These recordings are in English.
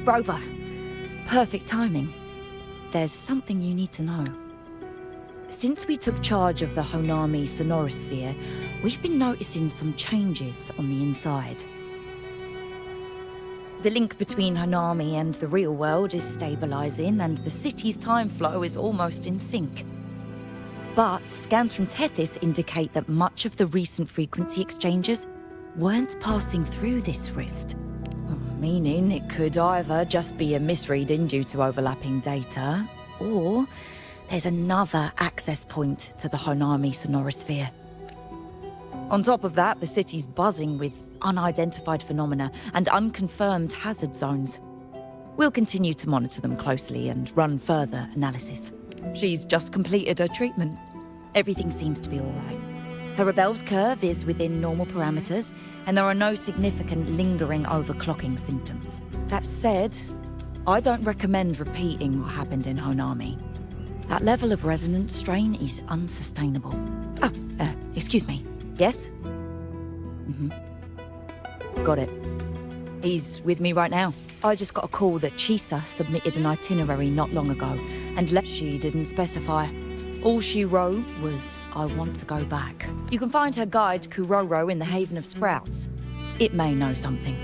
Rover, perfect timing. There's something you need to know. Since we took charge of the Honami sonorosphere, we've been noticing some changes on the inside. The link between Honami and the real world is stabilizing, and the city's time flow is almost in sync. But scans from Tethys indicate that much of the recent frequency exchanges weren't passing through this rift. Meaning it could either just be a misreading due to overlapping data, or there's another access point to the Honami sonorosphere. On top of that, the city's buzzing with unidentified phenomena and unconfirmed hazard zones. We'll continue to monitor them closely and run further analysis. She's just completed her treatment. Everything seems to be all right. Her Rebel's curve is within normal parameters, and there are no significant lingering overclocking symptoms. That said, I don't recommend repeating what happened in Honami. That level of resonance strain is unsustainable. Excuse me. Yes? Got it. He's with me right now. I just got a call that Chisa submitted an itinerary not long ago, and she didn't specify. All she wrote was, I want to go back. You can find her guide to Kuroro in the Haven of Sprouts. It may know something.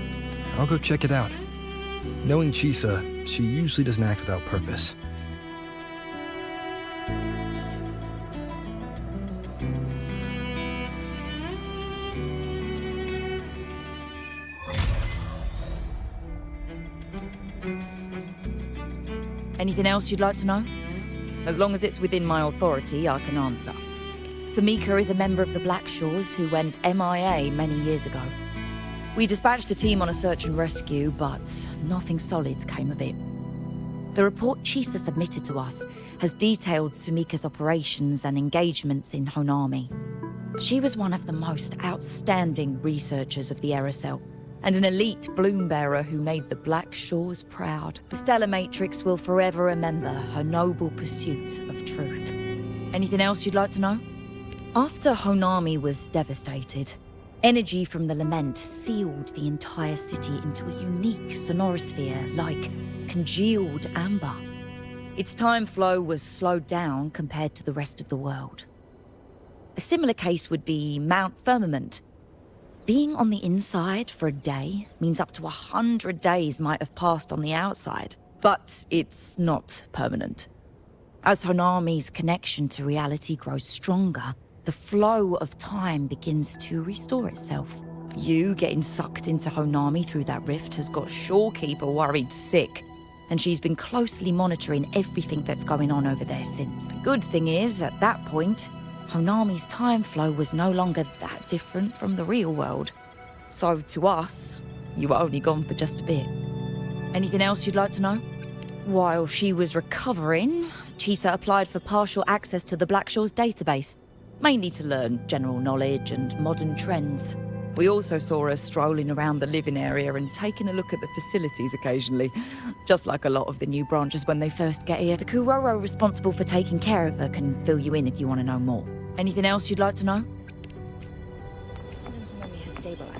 I'll go check it out. Knowing Chisa, she usually doesn't act without purpose. Anything else you'd like to know? As long as it's within my authority, I can answer. Samika is a member of the Black Shores who went MIA many years ago. We dispatched a team on a search and rescue, but nothing solid came of it. The report Chisa submitted to us has detailed Sumika's operations and engagements in Honami. She was one of the most outstanding researchers of the Aerosol, and an elite bloom bearer who made the Black Shores proud. The Stellar Matrix will forever remember her noble pursuit of truth. Anything else you'd like to know? After Honami was devastated, energy from the lament sealed the entire city into a unique sonorosphere like congealed amber. Its time flow was slowed down compared to the rest of the world. A similar case would be Mount Firmament. Being on the inside for a day means up to 100 days might have passed on the outside, but it's not permanent. As Honami's connection to reality grows stronger, the flow of time begins to restore itself. You getting sucked into Honami through that rift has got Shorekeeper worried sick, and she's been closely monitoring everything that's going on over there since. The good thing is, at that point, Honami's time flow was no longer that different from the real world. So to us, you were only gone for just a bit. Anything else you'd like to know? While she was recovering, Chisa applied for partial access to the Black Shores database, mainly to learn general knowledge and modern trends. We also saw her strolling around the living area and taking a look at the facilities occasionally, just like a lot of the new branches when they first get here. The Kuroro responsible for taking care of her can fill you in if you want to know more. Anything else you'd like to know? Has stabilized.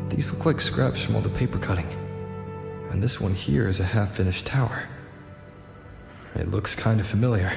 These look like scraps from all the paper cutting. And this one here is a half-finished tower. It looks kind of familiar.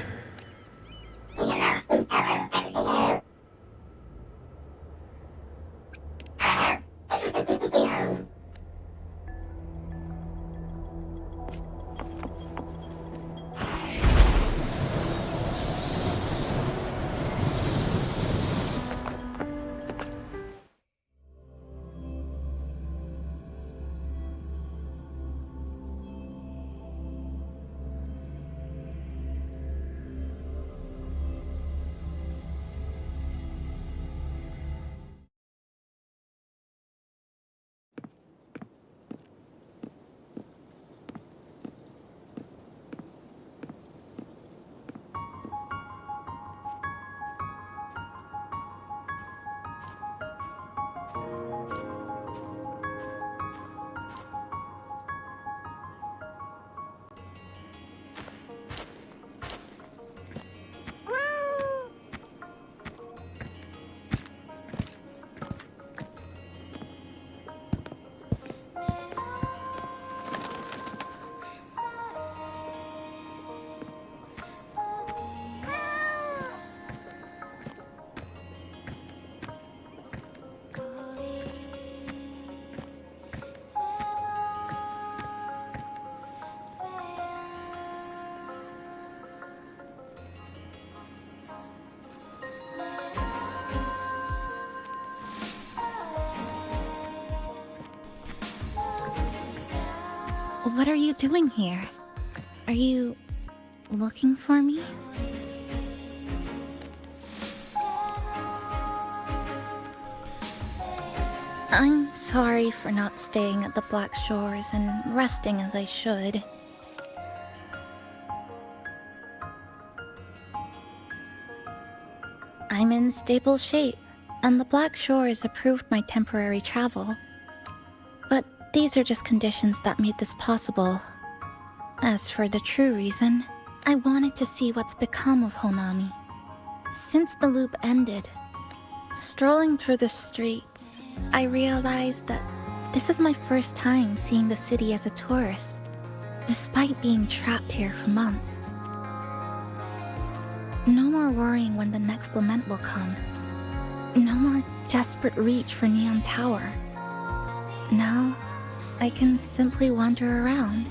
What are you doing here? Are you looking for me? I'm sorry for not staying at the Black Shores and resting as I should. I'm in stable shape, and the Black Shores approved my temporary travel. But these are just conditions that made this possible. As for the true reason, I wanted to see what's become of Honami. Since the loop ended, strolling through the streets, I realized that this is my first time seeing the city as a tourist, despite being trapped here for months. No more worrying when the next lament will come. No more desperate reach for Neon Tower. Now, I can simply wander around.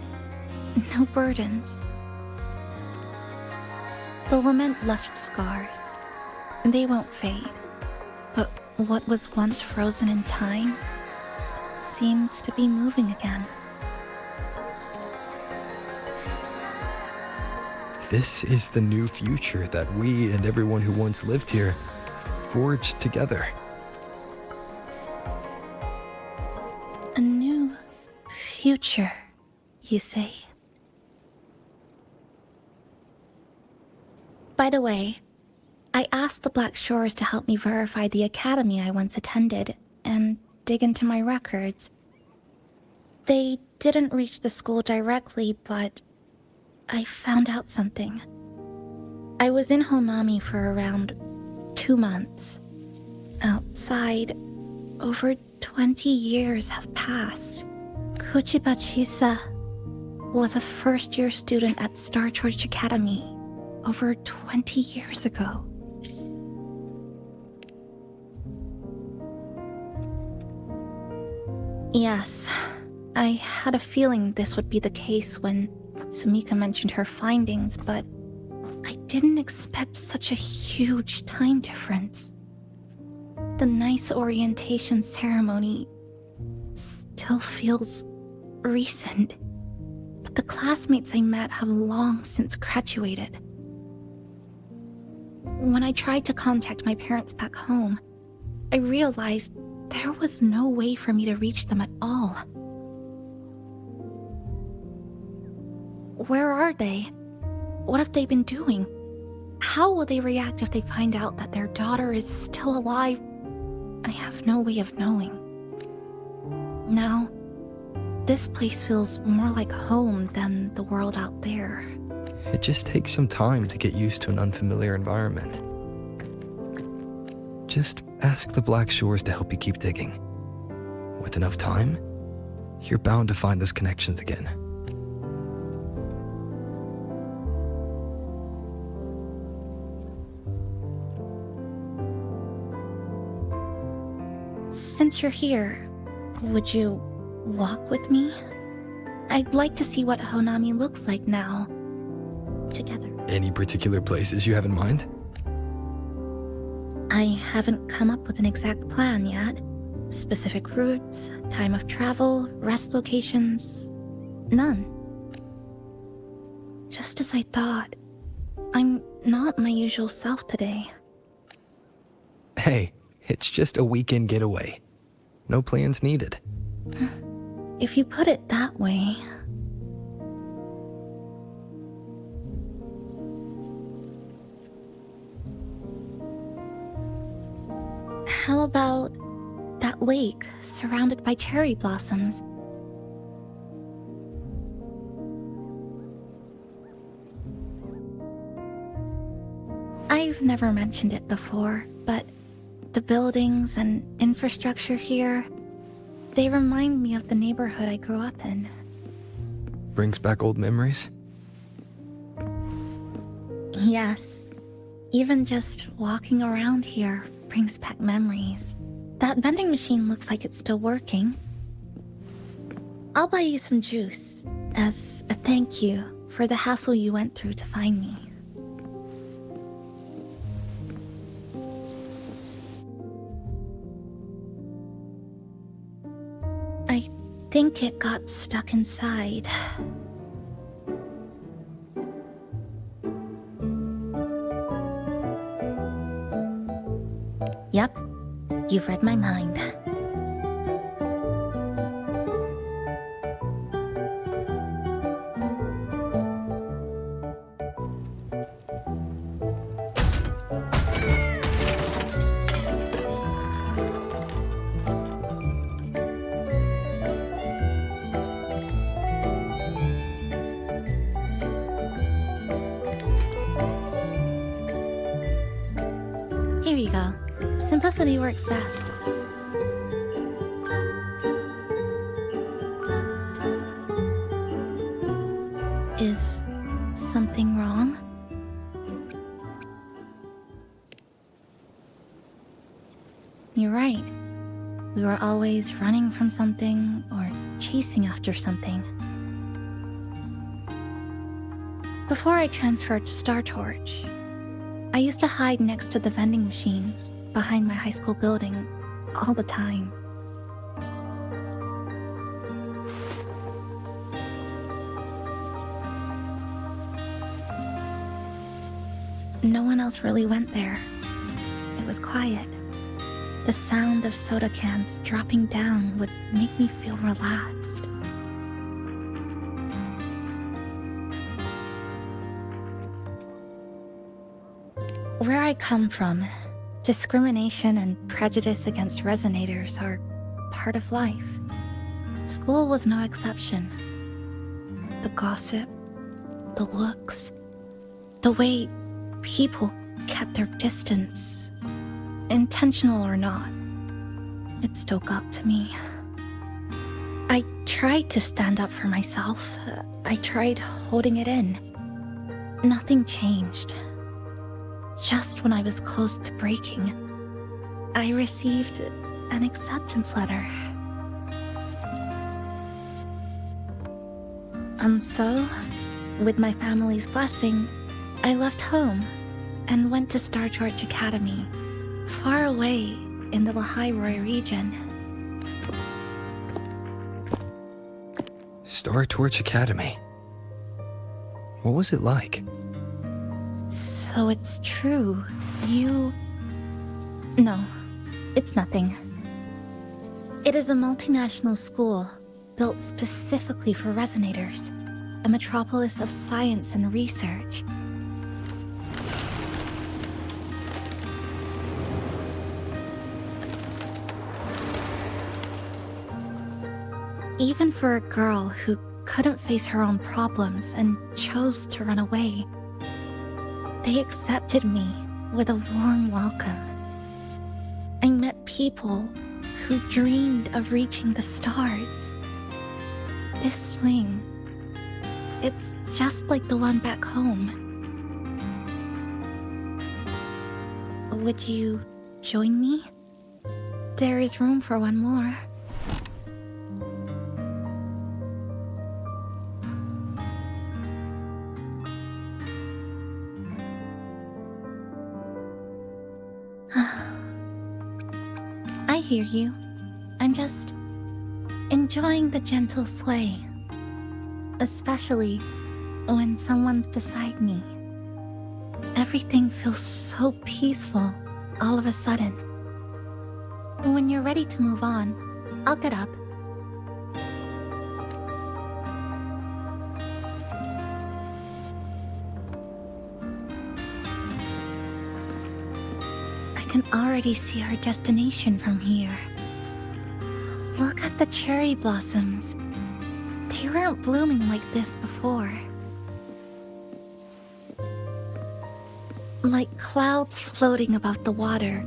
No burdens. The lament left scars. They won't fade. But what was once frozen in time seems to be moving again. This is the new future that we and everyone who once lived here forged together. A new future, you say? By the way, I asked the Black Shores to help me verify the academy I once attended and dig into my records. They didn't reach the school directly, but I found out something. I was in Honami for around 2 months. Outside, over 20 years have passed. Kuchiba Chisa was a first-year student at Star Church Academy over 20 years ago. Yes, I had a feeling this would be the case when Sumika mentioned her findings, but I didn't expect such a huge time difference. The nice orientation ceremony still feels recent, but the classmates I met have long since graduated. When I tried to contact my parents back home, I realized there was no way for me to reach them at all. Where are they? What have they been doing? How will they react if they find out that their daughter is still alive? I have no way of knowing. Now, this place feels more like home than the world out there. It just takes some time to get used to an unfamiliar environment. Just ask the Black Shores to help you keep digging. With enough time, you're bound to find those connections again. Since you're here, would you walk with me? I'd like to see what Honami looks like now. Together. Any particular places you have in mind? I haven't come up with an exact plan yet. Specific routes, time of travel, rest locations, none. Just as I thought, I'm not my usual self today. Hey, it's just a weekend getaway. No plans needed. If you put it that way. How about that lake surrounded by cherry blossoms? I've never mentioned it before, but the buildings and infrastructure here, they remind me of the neighborhood I grew up in. Brings back old memories? Yes. Even just walking around here brings back memories. That vending machine looks like it's still working. I'll buy you some juice as a thank you for the hassle you went through to find me. I think it got stuck inside. Yep, you've read my mind. Here you go. Simplicity works best. Is something wrong? You're right. We were always running from something or chasing after something. Before I transferred to Star Torch, I used to hide next to the vending machines behind my high school building all the time. No one else really went there. It was quiet. The sound of soda cans dropping down would make me feel relaxed. Where I come from, discrimination and prejudice against resonators are part of life. School was no exception. The gossip, the looks, the way people kept their distance, intentional or not, it still got to me. I tried to stand up for myself. I tried holding it in. Nothing changed. Just when I was close to breaking, I received an acceptance letter. And so, with my family's blessing, I left home and went to Star Torch Academy, far away in the Lahairoi region. Star Torch Academy. What was it like? So it's true. No, it's nothing. It is a multinational school built specifically for resonators, a metropolis of science and research. Even for a girl who couldn't face her own problems and chose to run away, they accepted me with a warm welcome. I met people who dreamed of reaching the stars. This swing, it's just like the one back home. Would you join me? There is room for one more. I hear you. I'm just enjoying the gentle sway, especially when someone's beside me. Everything feels so peaceful all of a sudden. When you're ready to move on, I'll get up. I can already see our destination from here. Look at the cherry blossoms. They weren't blooming like this before. Like clouds floating above the water,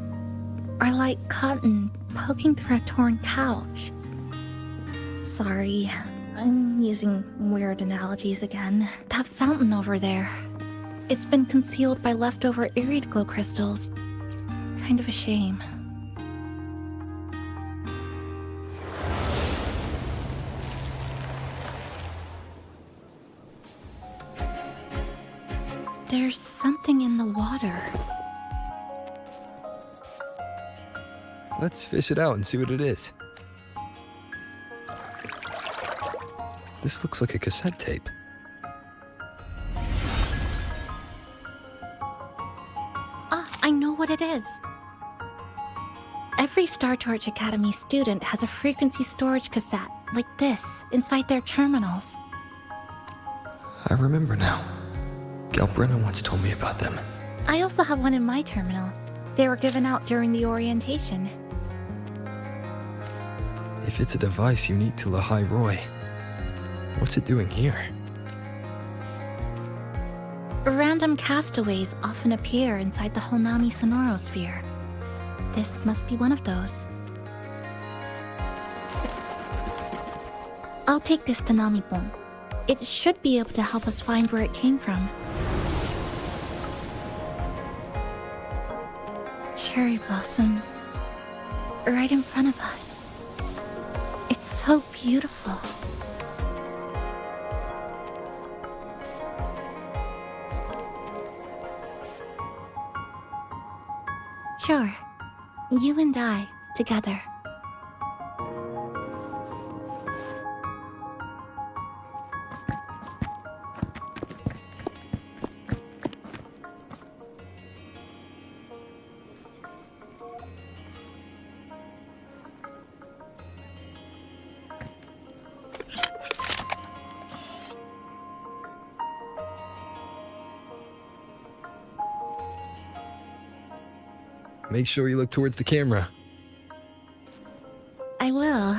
or like cotton poking through a torn couch. Sorry, I'm using weird analogies again. That fountain over there, it's been concealed by leftover irid glow crystals. Kind of a shame. There's something in the water. Let's fish it out and see what it is. This looks like a cassette tape. Ah, I know what it is. Every Star Torch Academy student has a frequency storage cassette, like this, inside their terminals. I remember now. Galbrenna once told me about them. I also have one in my terminal. They were given out during the orientation. If it's a device unique to Lahai Roy, what's it doing here? Random castaways often appear inside the Honami sonorosphere. This must be one of those. I'll take this to Namipon. It should be able to help us find where it came from. Cherry blossoms. Right in front of us. It's so beautiful. Sure. You and I, together. Make sure you look towards the camera. I will.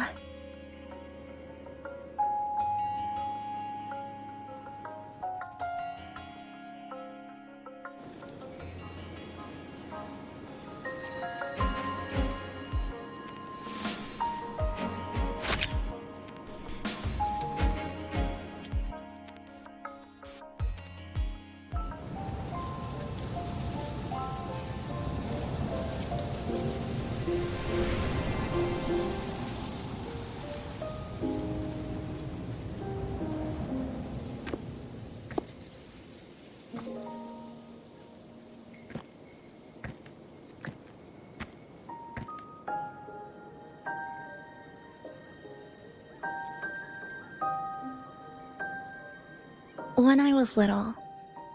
When I was little,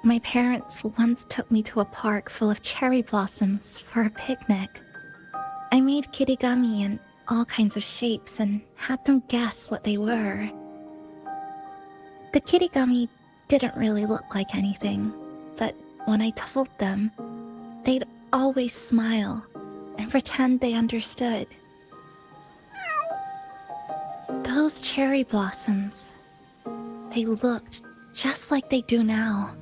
my parents once took me to a park full of cherry blossoms for a picnic. I made kirigami in all kinds of shapes and had them guess what they were. The kirigami didn't really look like anything, but when I told them, they'd always smile and pretend they understood. Those cherry blossoms, they looked just like they do now.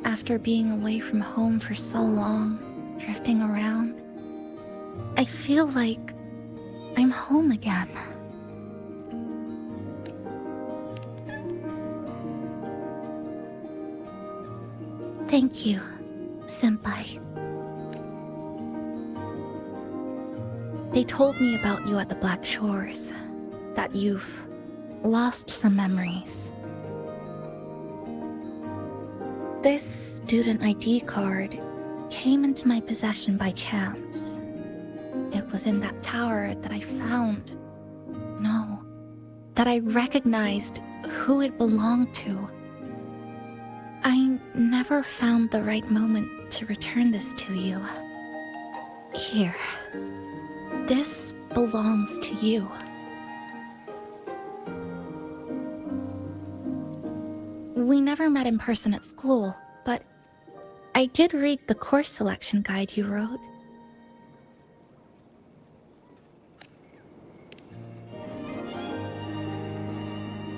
After being away from home for so long, drifting around, I feel like I'm home again. Thank you, Senpai. They told me about you at the Black Shores, that you've lost some memories. This student ID card came into my possession by chance. It was in that tower that I found. No, that I recognized who it belonged to. I never found the right moment to return this to you. Here. This belongs to you. We never met in person at school, but I did read the course selection guide you wrote.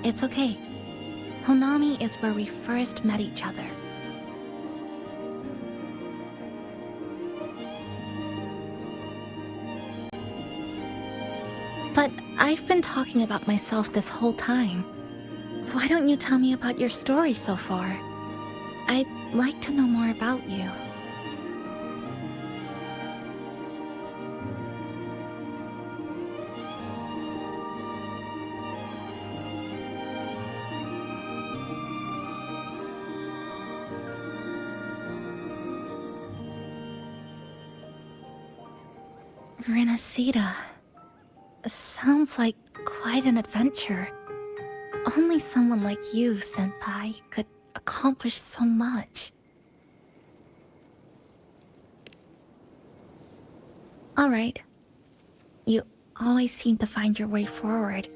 It's okay. Honami is where we first met each other. But I've been talking about myself this whole time. Why don't you tell me about your story so far? I'd like to know more about you. Renacida. Sounds like quite an adventure. Only someone like you, Senpai, could accomplish so much. Alright. You always seem to find your way forward,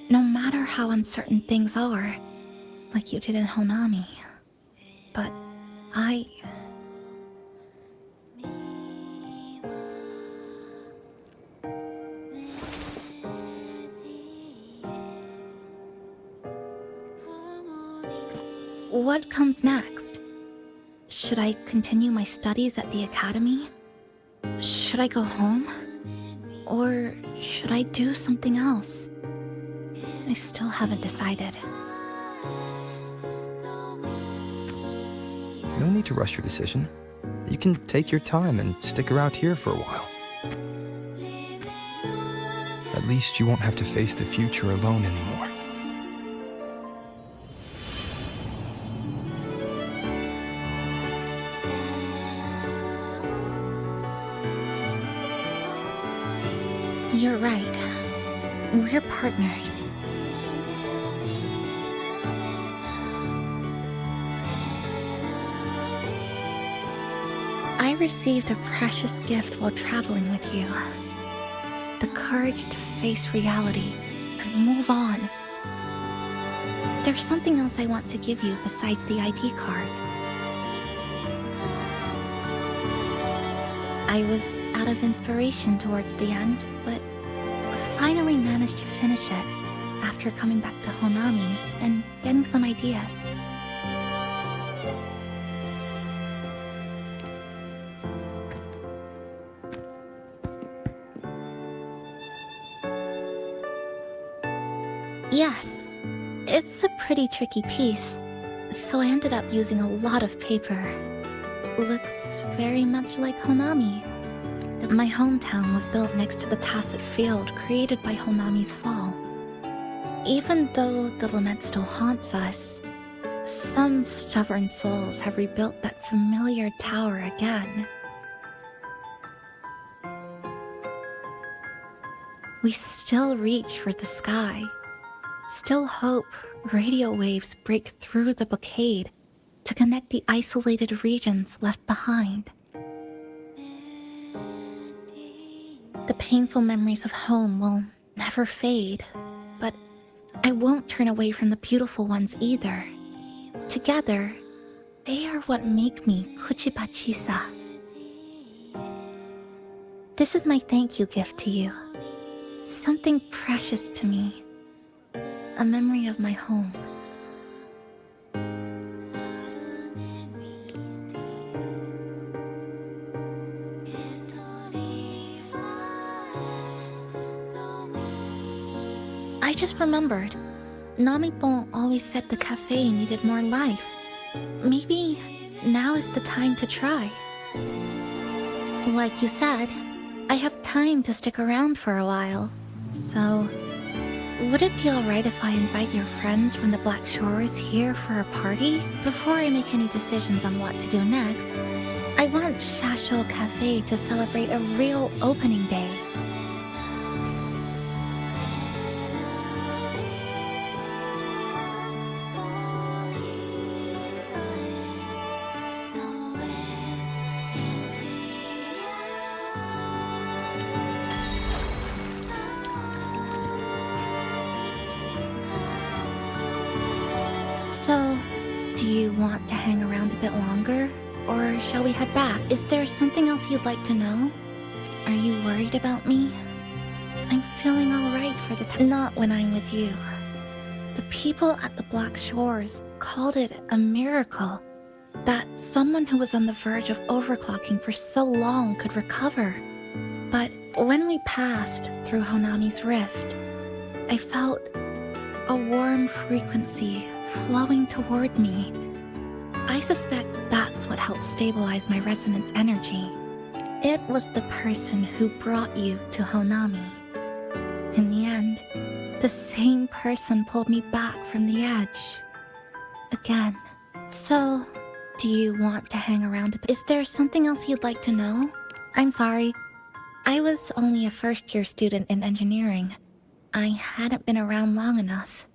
no matter how uncertain things are, like you did in Honami. But What comes next? Should I continue my studies at the academy? Should I go home? Or should I do something else? I still haven't decided. No need to rush your decision. You can take your time and stick around here for a while. At least you won't have to face the future alone anymore. You're right. We're partners. I received a precious gift while traveling with you. The courage to face reality and move on. There's something else I want to give you besides the ID card. I was out of inspiration towards the end, but finally managed to finish it after coming back to Honami and getting some ideas. Yes, it's a pretty tricky piece, so I ended up using a lot of paper. Looks very much like Honami. My hometown was built next to the tacit field created by Honami's fall. Even though the lament still haunts us, some stubborn souls have rebuilt that familiar tower again. We still reach for the sky, still hope radio waves break through the blockade to connect the isolated regions left behind. The painful memories of home will never fade, but I won't turn away from the beautiful ones either. Together, they are what make me Kuchibachisa. This is my thank you gift to you. Something precious to me. A memory of my home. I just remembered. Namipon always said the cafe needed more life. Maybe now is the time to try. Like you said, I have time to stick around for a while. So, would it be alright if I invite your friends from the Black Shores here for a party? Before I make any decisions on what to do next, I want Shasho Cafe to celebrate a real opening day. So, do you want to hang around a bit longer? Or shall we head back? Is there something else you'd like to know? Are you worried about me? I'm feeling alright for the time. Not when I'm with you. The people at the Black Shores called it a miracle that someone who was on the verge of overclocking for so long could recover. But when we passed through Honami's rift, I felt a warm frequency flowing toward me. I suspect that's what helped stabilize my resonance energy. It was the person who brought you to Honami. In the end, the same person pulled me back from the edge. Again. So, do you want to hang around a bit? Is there something else you'd like to know? I'm sorry. I was only a first-year student in engineering. I hadn't been around long enough.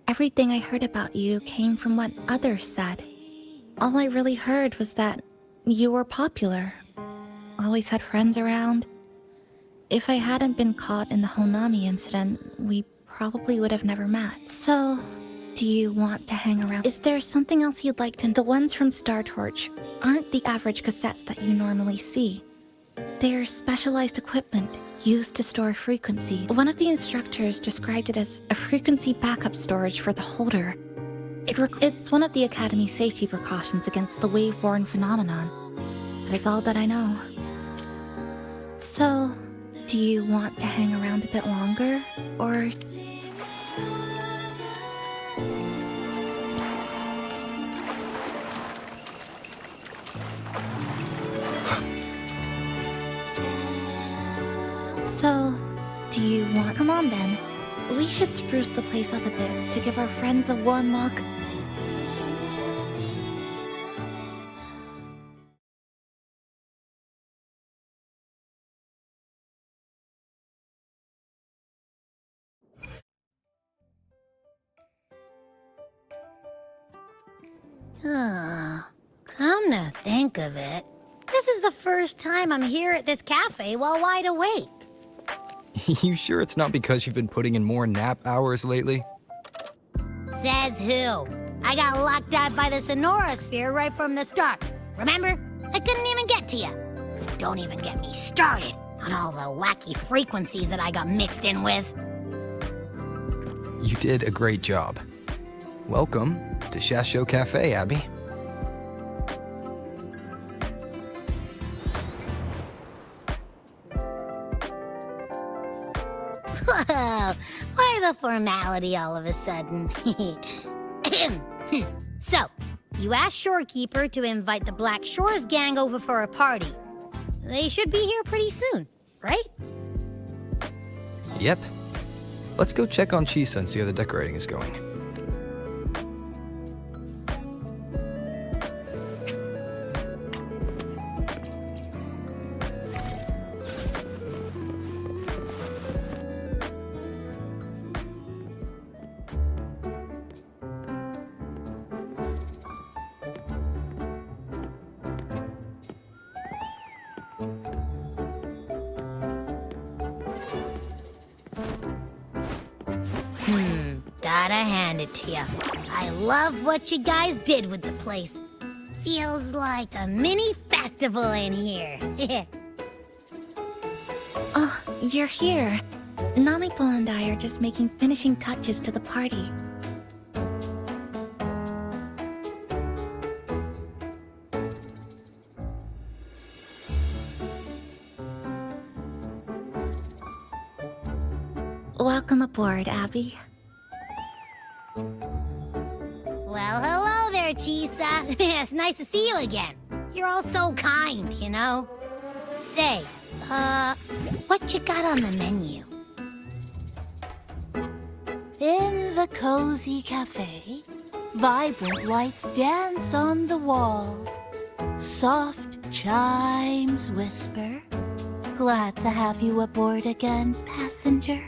I Everything I heard about you came from what others said. All I really heard was that you were popular. Always had friends around. If I hadn't been caught in the Honami incident, we probably would have never met. So, do you want to hang around? Is there something else you'd like to... The ones from Star Torch aren't the average cassettes that you normally see. They're specialized equipment used to store frequency. One of the instructors described it as a frequency backup storage for the holder. It's one of the Academy's safety precautions against the wave-borne phenomenon. That is all that I know. So, do you want to hang around a bit longer, or... So, do you want... Come on then. We should spruce the place up a bit to give our friends a warm welcome. Come to think of it, this is the first time I'm here at this cafe while wide awake. You sure it's not because you've been putting in more nap hours lately? Says who? I got locked out by the Sonorosphere right from the start. Remember? I couldn't even get to you. Don't even get me started on all the wacky frequencies that I got mixed in with. You did a great job. Welcome to Shasho Cafe, Abby. Whoa, why the formality all of a sudden? So, you asked Shorekeeper to invite the Black Shores gang over for a party. They should be here pretty soon, right? Yep. Let's go check on Chisa and see how the decorating is going. Gotta hand it to you. I love what you guys did with the place. Feels like a mini festival in here. Oh, you're here. Namipo and I are just making finishing touches to the party. Welcome aboard, Abby. Well, hello there, Chisa. It's nice to see you again. You're all so kind, you know? Say, what you got on the menu? In the cozy cafe, vibrant lights dance on the walls. Soft chimes whisper. Glad to have you aboard again, passenger.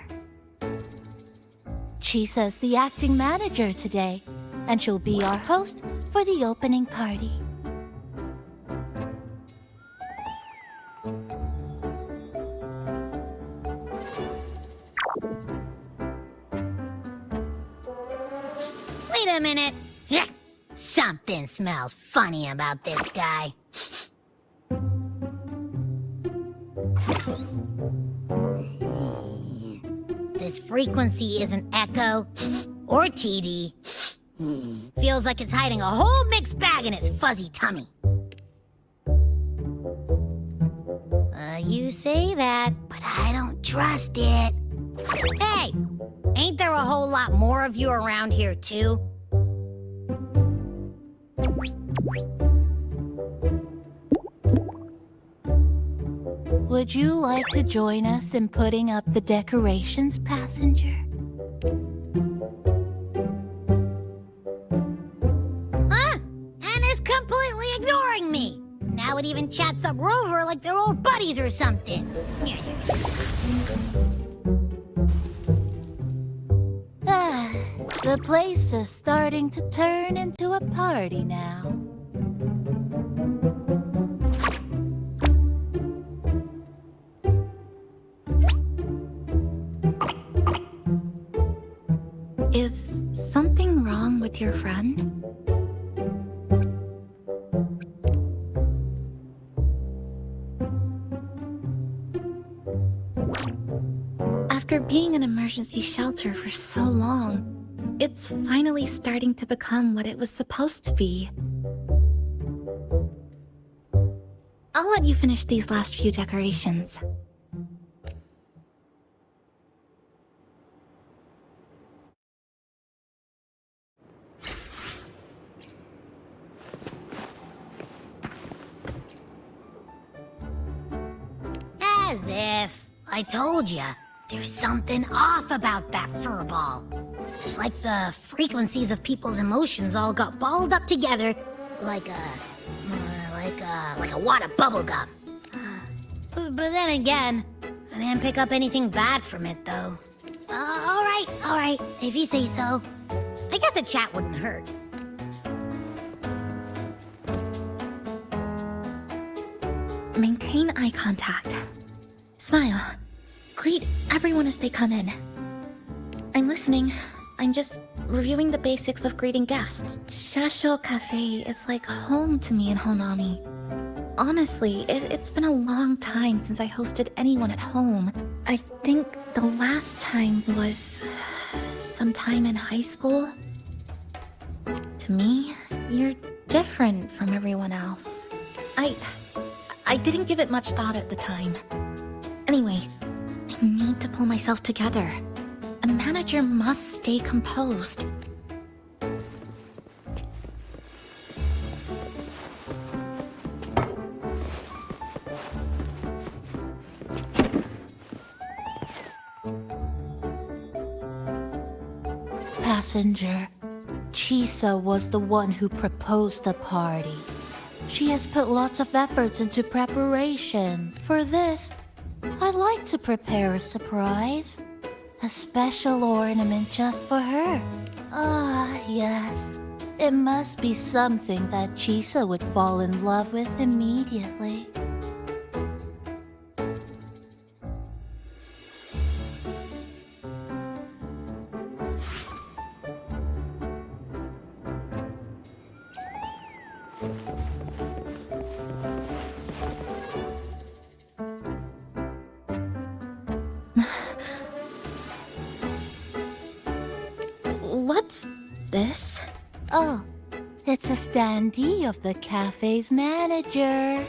Chisa's the acting manager today, and she'll be our host for the opening party. Wait a minute. Something smells funny about this guy. This frequency isn't echo or TD. Feels like it's hiding a whole mixed bag in its fuzzy tummy. You say that, but I don't trust it. Hey, ain't there a whole lot more of you around here too? Would you like to join us in putting up the decorations, passenger? Huh? And is completely ignoring me. Now it even chats up Rover like they're old buddies or something. The place is starting to turn into a party now. Is something wrong with your friend? After being an emergency shelter for so long, it's finally starting to become what it was supposed to be. I'll let you finish these last few decorations. As if. I told ya. There's something off about that furball. It's like the frequencies of people's emotions all got balled up together like a wad of bubble gum. But then again, I didn't pick up anything bad from it, though. All right, if you say so. I guess a chat wouldn't hurt. Maintain eye contact. Smile. Greet everyone as they come in. I'm listening. I'm just reviewing the basics of greeting guests. Shasho Cafe is like home to me in Honami. Honestly, it's been a long time since I hosted anyone at home. I think the last time was sometime in high school. To me, you're different from everyone else. I didn't give it much thought at the time. Anyway, I need to pull myself together. A manager must stay composed. Passenger, Chisa was the one who proposed the party. She has put lots of efforts into preparation. For this, I'd like to prepare a surprise. A special ornament just for her. Ah, yes. It must be something that Chisa would fall in love with immediately. What's this? Oh, it's a standee of the cafe's manager.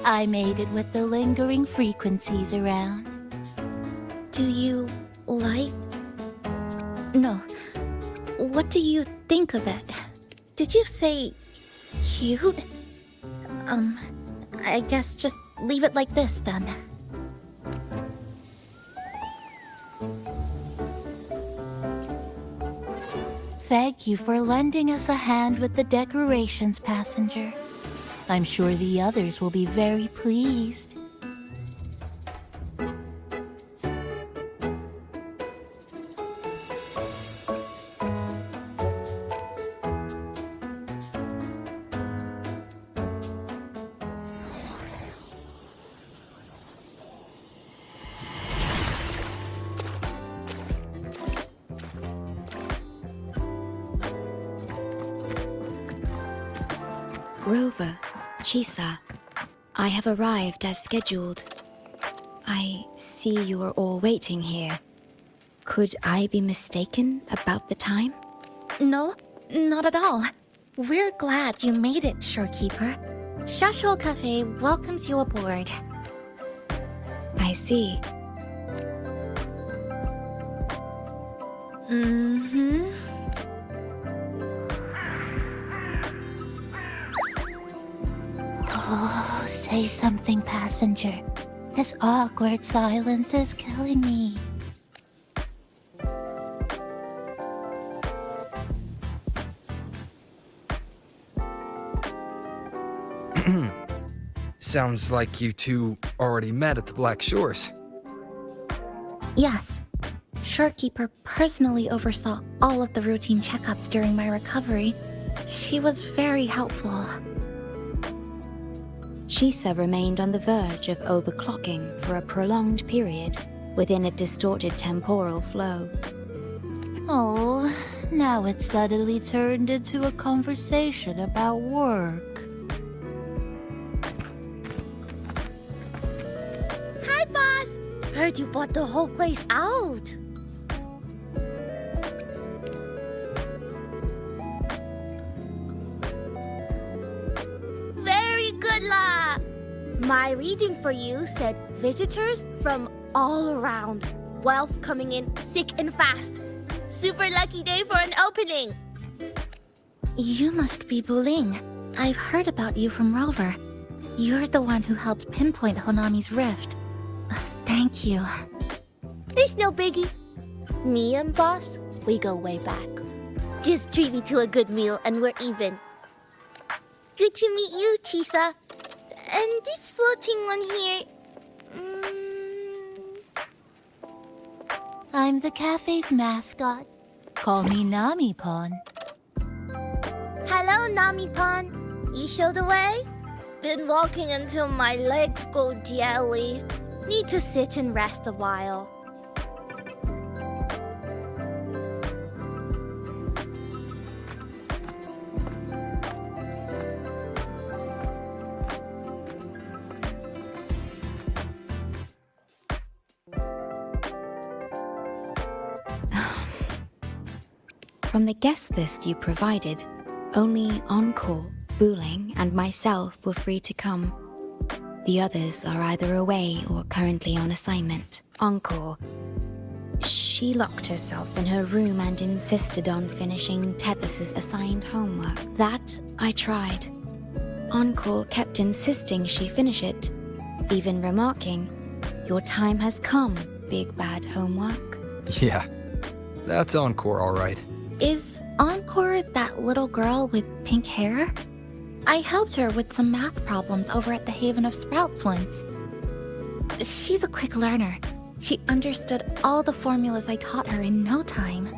I made it with the lingering frequencies around. Do you like... No. What do you think of it? Did you say... cute? I guess just leave it like this then. Thank you for lending us a hand with the decorations, passenger. I'm sure the others will be very pleased. Rover, Chisa, I have arrived as scheduled. I see you are all waiting here. Could I be mistaken about the time? No, not at all. We're glad you made it, Shorekeeper. Shasho Cafe welcomes you aboard. I see. Mm-hmm. Oh, say something, passenger. This awkward silence is killing me. Sounds like you two already met at the Black Shores. Yes. storekeeper personally oversaw all of the routine checkups during my recovery. She was very helpful. Chisa remained on the verge of overclocking for a prolonged period within a distorted temporal flow. Oh, now it suddenly turned into a conversation about work. Hi, boss! Heard you bought the whole place out. Very good, La! My reading for you said visitors from all around. Wealth coming in thick and fast. Super lucky day for an opening. You must be Buling. I've heard about you from Rover. You're the one who helped pinpoint Honami's rift. Thank you. There's no biggie. Me and boss, we go way back. Just treat me to a good meal and we're even. Good to meet you, Chisa. And this floating one here... I'm the cafe's mascot. Call me Nami-pon. Hello, Nami-pon. You show the way? Been walking until my legs go jelly. Need to sit and rest a while. From the guest list you provided, only Encore, Buling, and myself were free to come. The others are either away or currently on assignment. Encore. She locked herself in her room and insisted on finishing Tethys's assigned homework. That I tried. Encore kept insisting she finish it, even remarking, "Your time has come, big bad homework." Yeah, that's Encore, all right. Is Encore that little girl with pink hair? I helped her with some math problems over at the Haven of Sprouts once. She's a quick learner. She understood all the formulas I taught her in no time.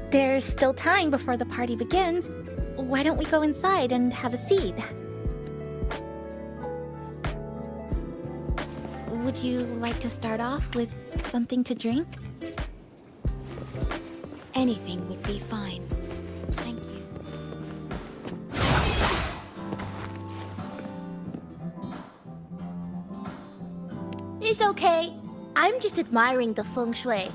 There's still time before the party begins. Why don't we go inside and have a seat? Would you like to start off with something to drink? Anything would be fine. Thank you. It's okay. I'm just admiring the feng shui.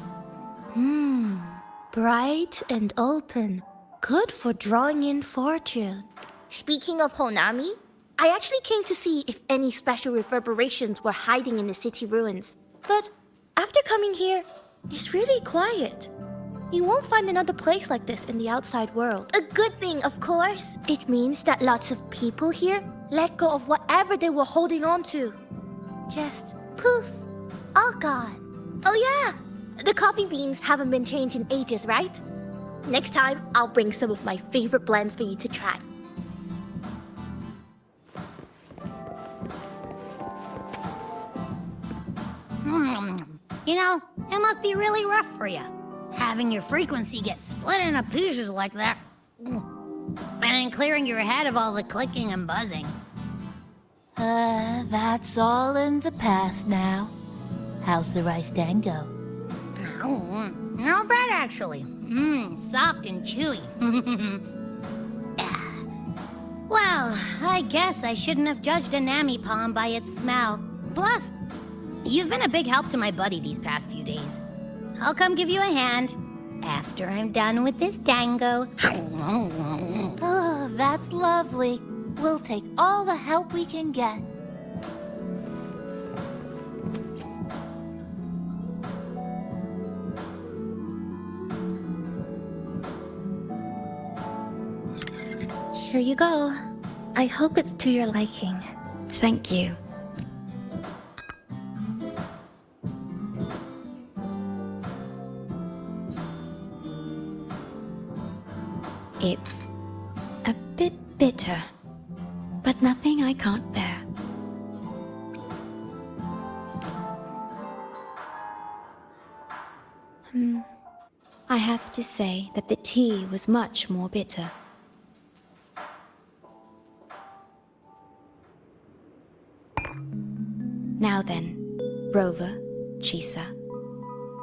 Bright and open. Good for drawing in fortune. Speaking of Honami, I actually came to see if any special reverberations were hiding in the city ruins. But after coming here, it's really quiet. You won't find another place like this in the outside world. A good thing, of course. It means that lots of people here let go of whatever they were holding on to. Just poof, all gone. Oh yeah, the coffee beans haven't been changed in ages, right? Next time, I'll bring some of my favorite blends for you to try. You know, it must be really rough for you, having your frequency get split into pieces like that. And then clearing your head of all the clicking and buzzing. That's all in the past now. How's the rice dango? Oh, not bad actually. Soft and chewy. Well, I guess I shouldn't have judged a Nami-pon by its smell. Plus, you've been a big help to my buddy these past few days. I'll come give you a hand after I'm done with this dango. Oh, that's lovely. We'll take all the help we can get. Here you go. I hope it's to your liking. Thank you. It's a bit bitter, but nothing I can't bear. have to say that the tea was much more bitter. Now then, Rover, Chisa.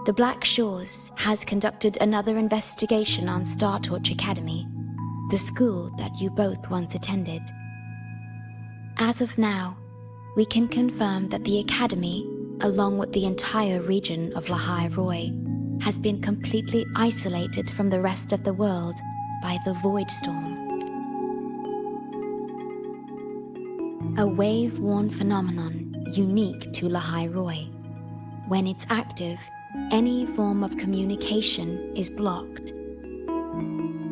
The Black Shores has conducted another investigation on Star Torch Academy, the school that you both once attended. As of now, we can confirm that the Academy, along with the entire region of Lahai Roi, has been completely isolated from the rest of the world by the Void Storm. A wave-worn phenomenon unique to Lahai Roi. When it's active, any form of communication is blocked.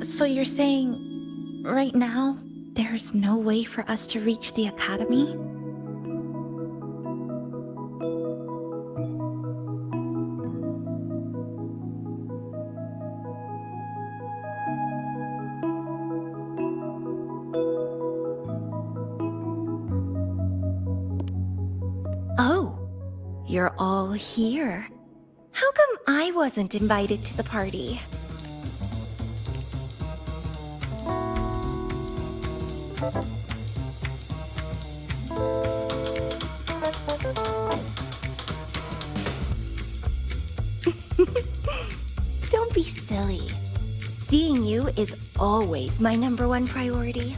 So you're saying, right now, there's no way for us to reach the Academy? Oh, you're all here. How come I wasn't invited to the party? Don't be silly. Seeing you is always my #1 priority.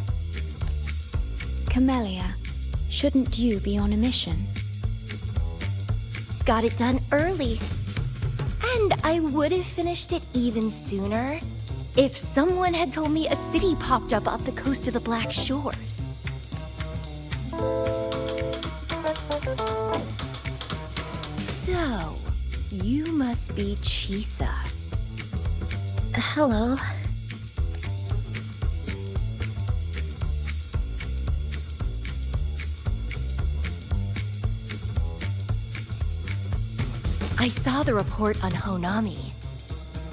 Camellia, shouldn't you be on a mission? Got it done early. And I would have finished it even sooner if someone had told me a city popped up off the coast of the Black Shores. So, you must be Chisa. Hello. I saw the report on Honami.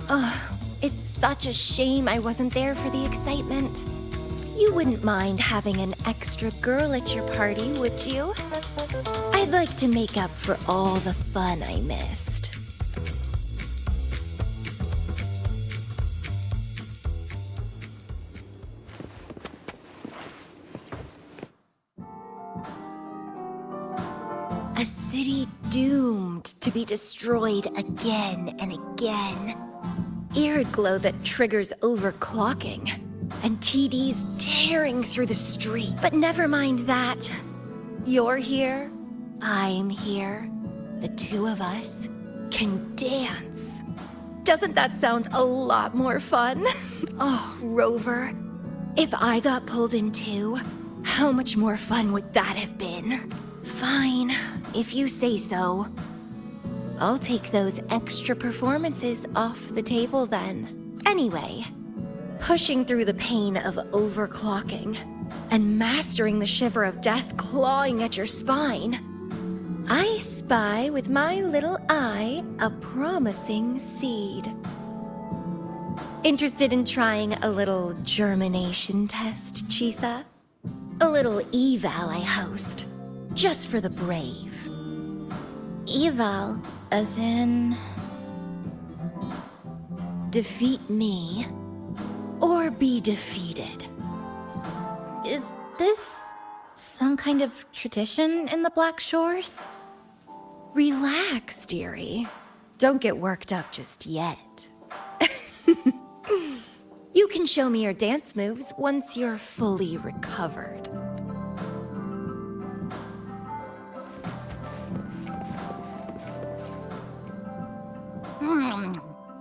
Ugh, it's such a shame I wasn't there for the excitement. You wouldn't mind having an extra girl at your party, would you? I'd like to make up for all the fun I missed. A city doomed to be destroyed again and again. Arid glow that triggers overclocking. And TDs tearing through the street. But never mind that. You're here. I'm here. The two of us can dance. Doesn't that sound a lot more fun? Oh, Rover. If I got pulled in too, how much more fun would that have been? Fine, if you say so. I'll take those extra performances off the table then. Anyway, pushing through the pain of overclocking and mastering the shiver of death clawing at your spine, I spy with my little eye a promising seed. Interested in trying a little germination test, Chisa? A little eval I host, just for the brave. Eval, as in... Defeat me, or be defeated. Is this some kind of tradition in the Black Shores? Relax, dearie. Don't get worked up just yet. You can show me your dance moves once you're fully recovered.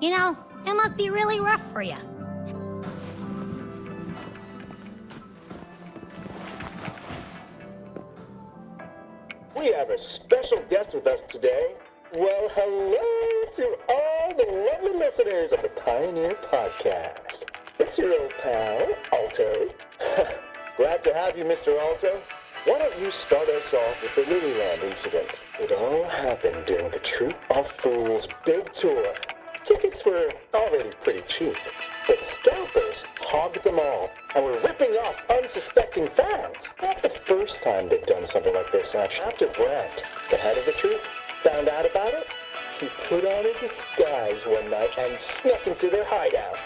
You know, it must be really rough for you. We have a special guest with us today. Well, hello to all the lovely listeners of the Pioneer Podcast. It's your old pal, Alto. Glad to have you, Mr. Alto. Why don't you start us off with the Lilyland incident? It all happened during the Troop of Fools big tour. Tickets were already pretty cheap, but scalpers hogged them all and were ripping off unsuspecting fans. Not the first time they've done something like this, actually. After Brent, the head of the troop, found out about it, he put on a disguise one night and snuck into their hideout.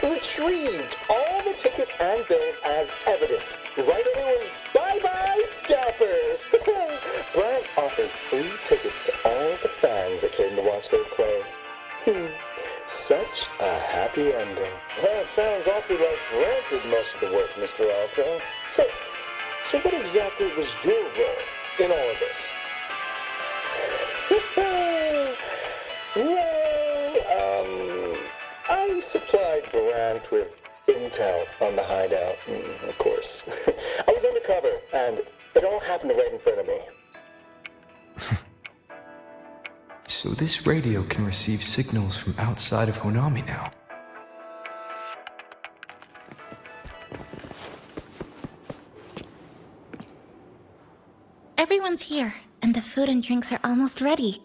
Retrieved all the tickets and bills as evidence. Right away was bye-bye scalpers. Brant offered free tickets to all the fans that came to watch their play. Such a happy ending. Well, it sounds awfully like Brant did most of the work, Mr. Alto. So what exactly was your role in all of this? Well, I supplied Brant with intel on the hideout, of course. I was undercover, and it all happened right in front of me. So this radio can receive signals from outside of Honami now. Everyone's here, and the food and drinks are almost ready.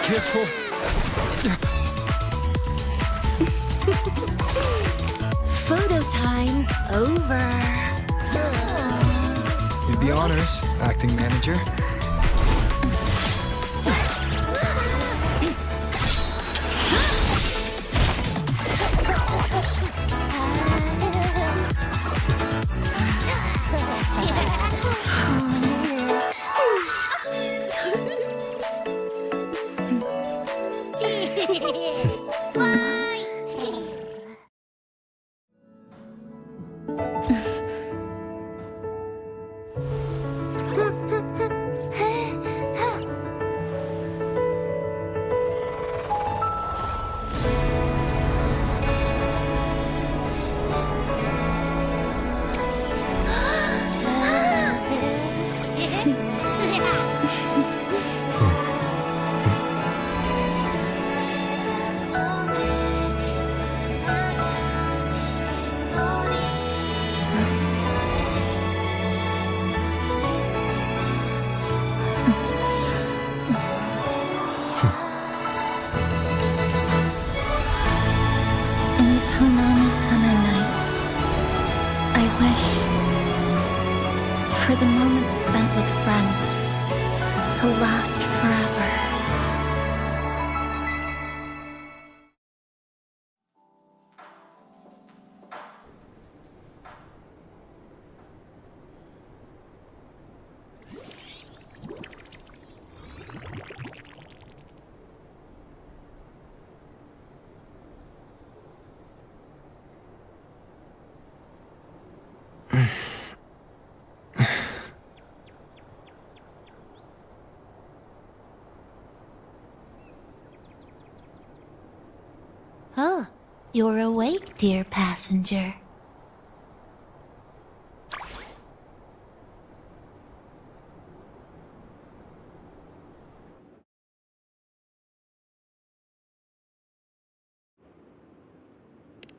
Careful. Photo time's over. Do the honors, acting manager. For the moments spent with friends to last forever. Oh, you're awake, dear passenger.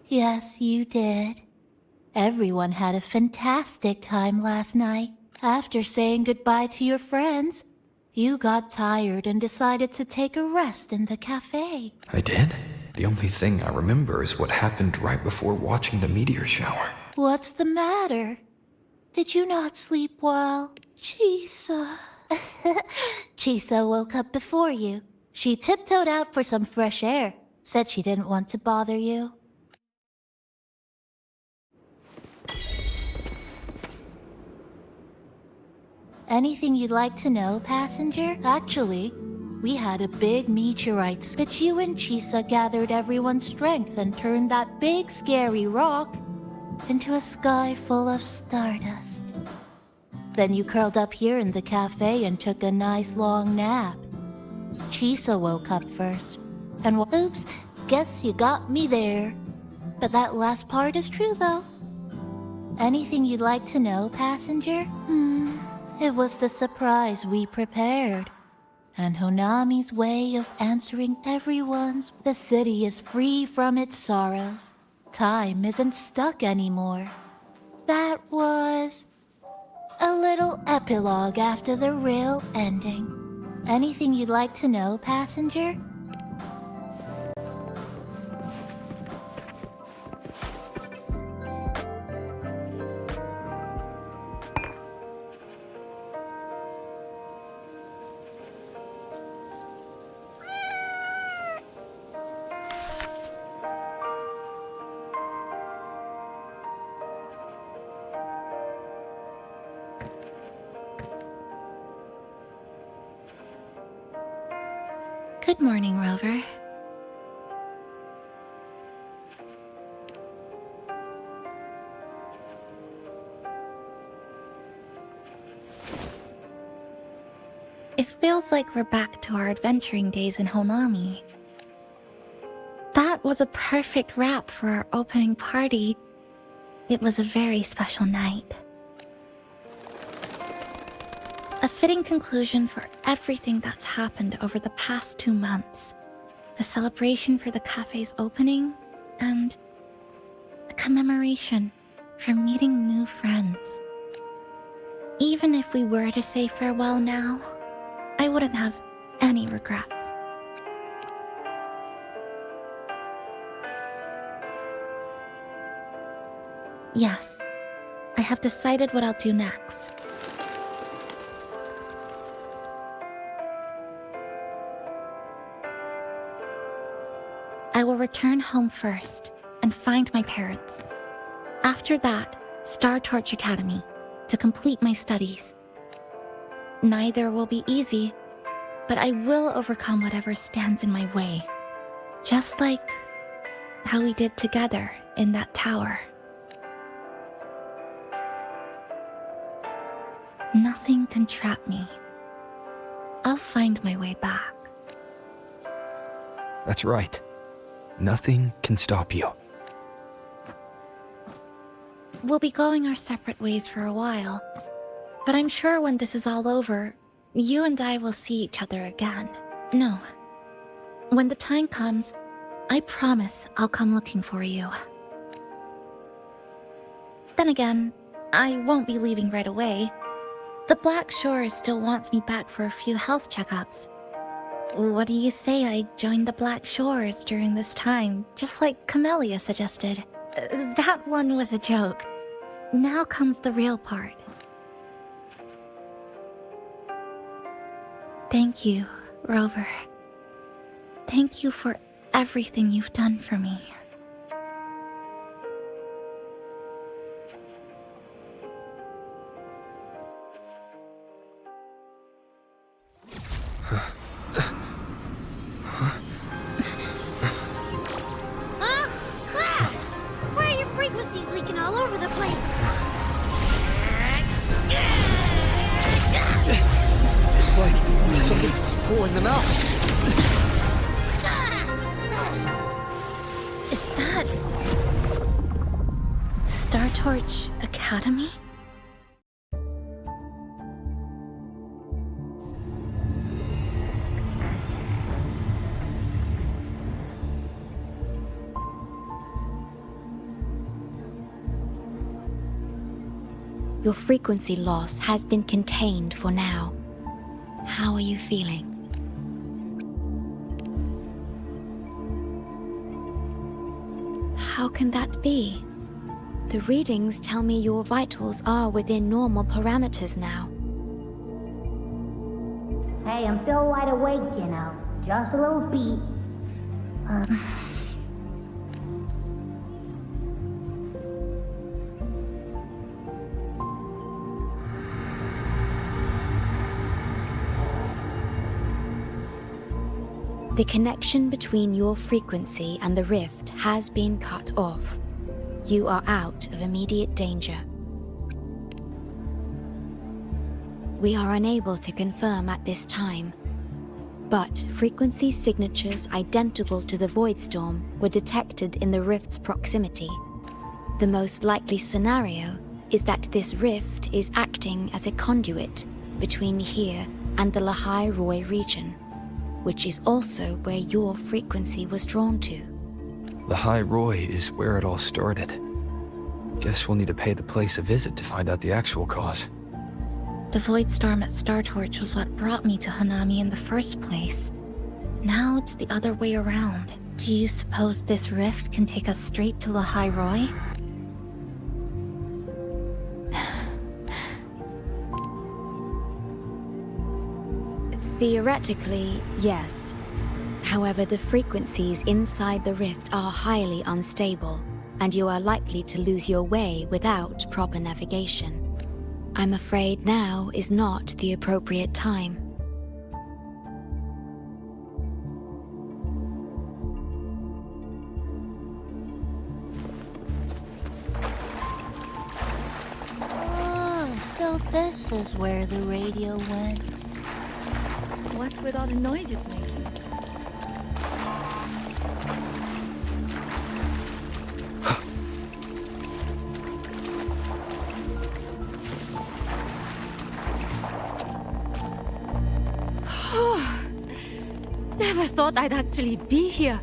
Yes, you did. Everyone had a fantastic time last night. After saying goodbye to your friends, you got tired and decided to take a rest in the cafe. I did? The only thing I remember is what happened right before watching the meteor shower. What's the matter? Did you not sleep well? Chisa. Chisa woke up before you. She tiptoed out for some fresh air. Said she didn't want to bother you. Anything you'd like to know, passenger? Actually, we had a big meteorite but you and Chisa gathered everyone's strength and turned that big scary rock into a sky full of stardust. Then you curled up here in the cafe and took a nice long nap. Chisa woke up first, and oops, guess you got me there. But that last part is true though. Anything you'd like to know, passenger? It was the surprise we prepared. And Honami's way of answering everyone's. The city is free from its sorrows. Time isn't stuck anymore. That was A little epilogue after the real ending. Anything you'd like to know, passenger? Good morning, Rover. It feels like we're back to our adventuring days in Honami. That was a perfect wrap for our opening party. It was a very special night. A fitting conclusion for everything that's happened over the past 2 months. A celebration for the cafe's opening, and a commemoration for meeting new friends. Even if we were to say farewell now, I wouldn't have any regrets. Yes, I have decided what I'll do next. I will return home first and find my parents. After that, Star Torch Academy to complete my studies. Neither will be easy, but I will overcome whatever stands in my way. Just like how we did together in that tower. Nothing can trap me. I'll find my way back. That's right. Nothing can stop you. We'll be going our separate ways for a while, but I'm sure when this is all over, you and I will see each other again. No. When the time comes, I promise I'll come looking for you. Then again, I won't be leaving right away. The Black Shores still wants me back for a few health checkups. What do you say I joined the Black Shores during this time, just like Camellia suggested? That one was a joke. Now comes the real part. Thank you, Rover. Thank you for everything you've done for me. Why are your frequencies leaking all over the place? It's like something's pulling them out. Is that Star Torch Academy? Your frequency loss has been contained for now. How are you feeling? How can that be? The readings tell me your vitals are within normal parameters now. Hey, I'm still wide awake, you know. Just a little beat. The connection between your frequency and the rift has been cut off. You are out of immediate danger. We are unable to confirm at this time, but frequency signatures identical to the Void Storm were detected in the rift's proximity. The most likely scenario is that this rift is acting as a conduit between here and the Lahai Roi region, which is also where your frequency was drawn to. Lahai Roi is where it all started. Guess we'll need to pay the place a visit to find out the actual cause. The void storm at Startorch was what brought me to Hanami in the first place. Now it's the other way around. Do you suppose this rift can take us straight to Lahai Roy? Theoretically, yes. However, the frequencies inside the rift are highly unstable, and you are likely to lose your way without proper navigation. I'm afraid now is not the appropriate time. Oh, so this is where the radio went. What's with all the noise it's making? Never thought I'd actually be here,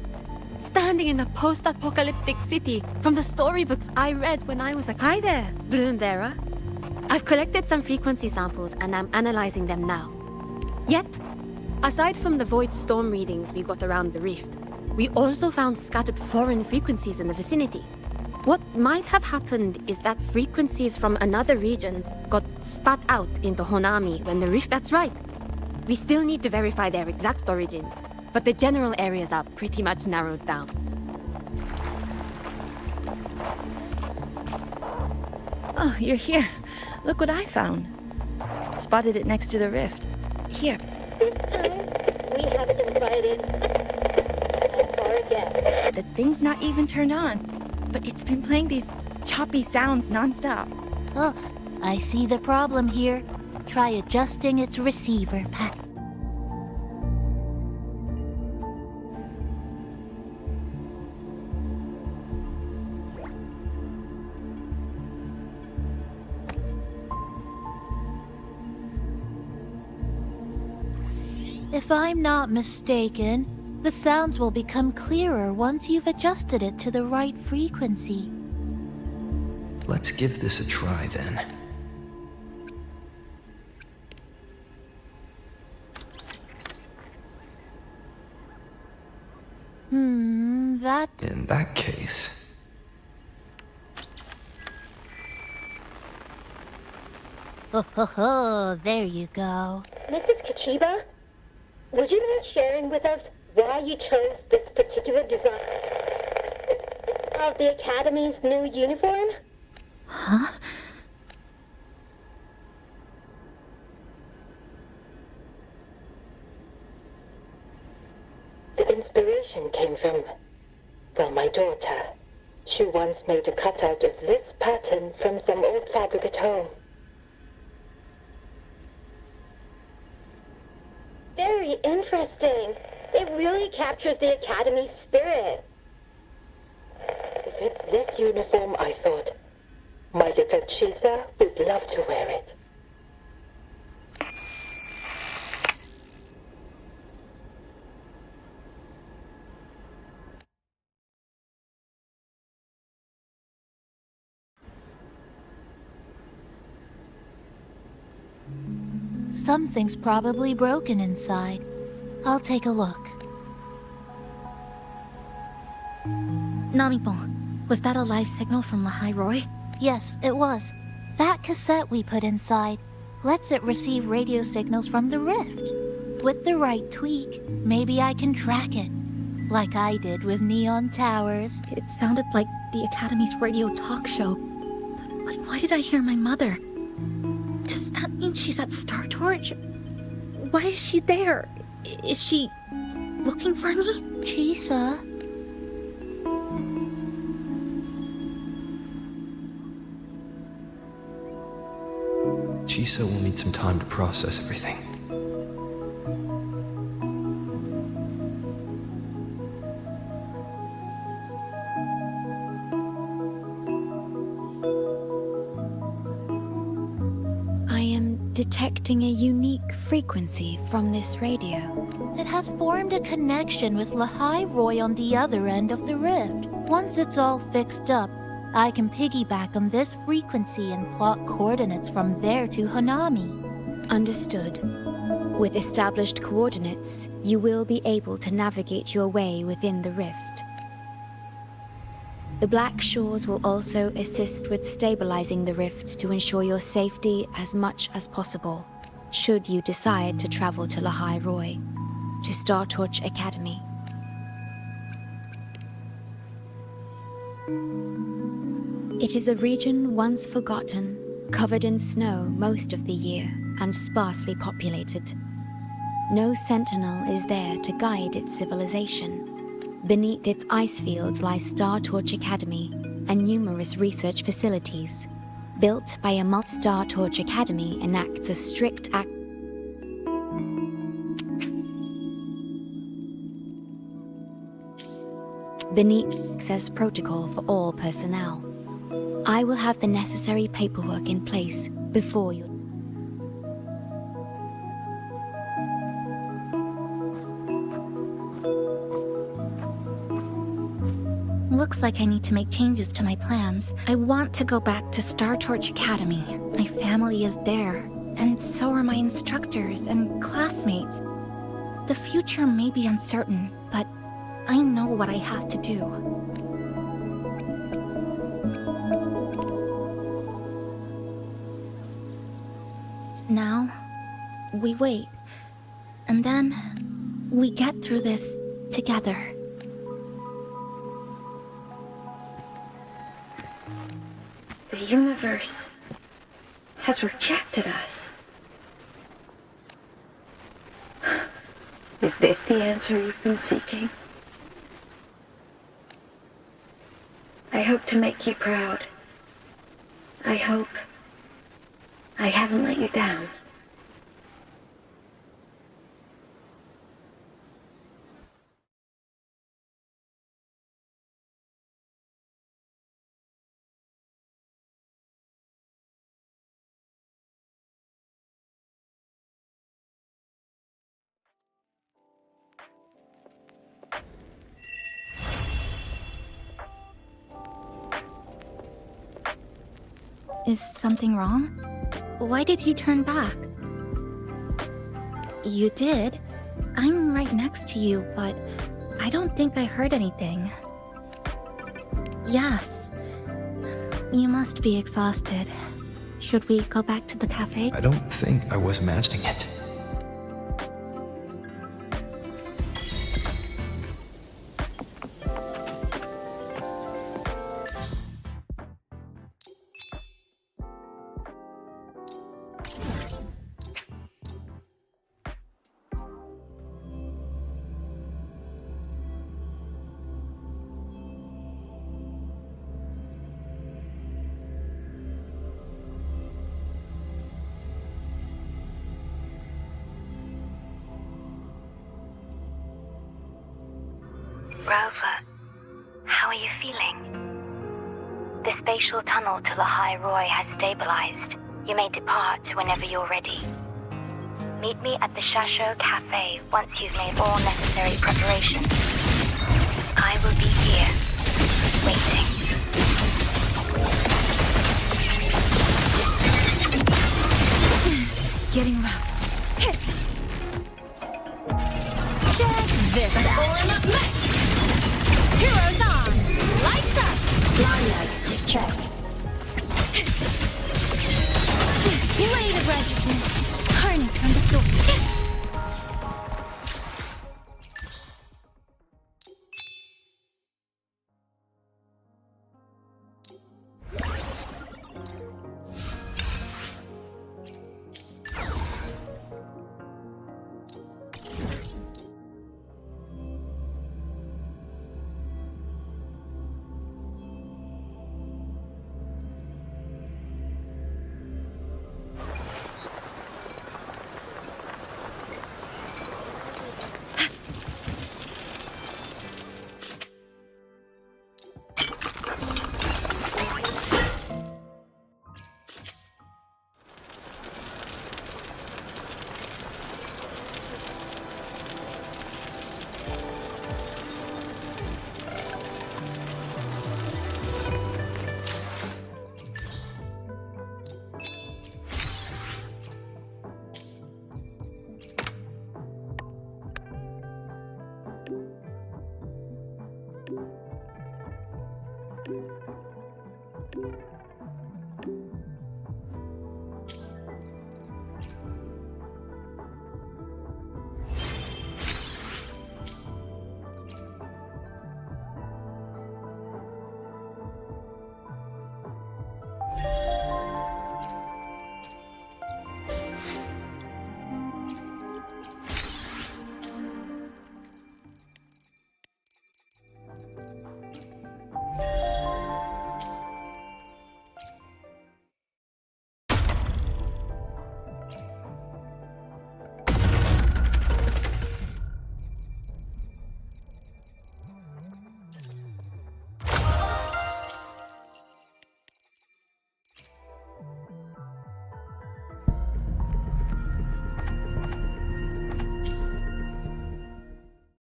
standing in a post-apocalyptic city from the storybooks I read when I was a... Hi there, Bloombearer. I've collected some frequency samples and I'm analyzing them now. Yep, aside from the void storm readings we got around the rift, we also found scattered foreign frequencies in the vicinity. What might have happened is that frequencies from another region got spat out into Honami when the rift... That's right. We still need to verify their exact origins, but the general areas are pretty much narrowed down. Oh, you're here. Look what I found. Spotted it next to the rift. Here. This time, we haven't invited far again. The thing's not even turned on, but it's been playing these choppy sounds nonstop. Oh, I see the problem here. Try adjusting its receiver, Pat. If I'm not mistaken, the sounds will become clearer once you've adjusted it to the right frequency. Let's give this a try then. That... In that case... Oh, there you go. Mrs. Kachiba, would you mind sharing with us why you chose this particular design of the Academy's new uniform? Huh? The inspiration came from, well, my daughter. She once made a cutout of this pattern from some old fabric at home. Very interesting. It really captures the Academy's spirit. If it's this uniform, I thought, my little Chisa would love to wear it. Something's probably broken inside. I'll take a look. Namipon, was that a live signal from Lahai Roy? Yes, it was. That cassette we put inside lets it receive radio signals from the rift. With the right tweak, maybe I can track it. Like I did with Neon Towers. It sounded like the Academy's radio talk show. But why did I hear my mother? Does that mean she's at Startorch? Why is she there? Is she looking for me? Chisa? Chisa will need some time to process everything. Detecting a unique frequency from this radio. It has formed a connection with Lahai Roy on the other end of the rift. Once it's all fixed up, I can piggyback on this frequency and plot coordinates from there to Hanami. Understood. With established coordinates, you will be able to navigate your way within the rift. The Black Shores will also assist with stabilizing the rift to ensure your safety as much as possible, should you decide to travel to Lahai Roy, to Star Torch Academy. It is a region once forgotten, covered in snow most of the year, and sparsely populated. No sentinel is there to guide its civilization. Beneath its ice fields lies Star Torch Academy and numerous research facilities. Built by a Star Torch Academy enacts a strict beneath access protocol for all personnel. I will have the necessary paperwork in place before you. Looks like I need to make changes to my plans. I want to go back to Star Torch Academy. My family is there, and so are my instructors and classmates. The future may be uncertain, but I know what I have to do. Now, we wait, and then we get through this together. The universe has rejected us. Is this the answer you've been seeking? I hope to make you proud. I hope I haven't let you down. Is something wrong? Why did you turn back? You did. I'm right next to you, but I don't think I heard anything. Yes. You must be exhausted. Should we go back to the cafe? I don't think I was imagining it. Rover, how are you feeling? The spatial tunnel to Lahai Roy has stabilized. You may depart whenever you're ready. Meet me at the Shasho Cafe once you've made all necessary preparations.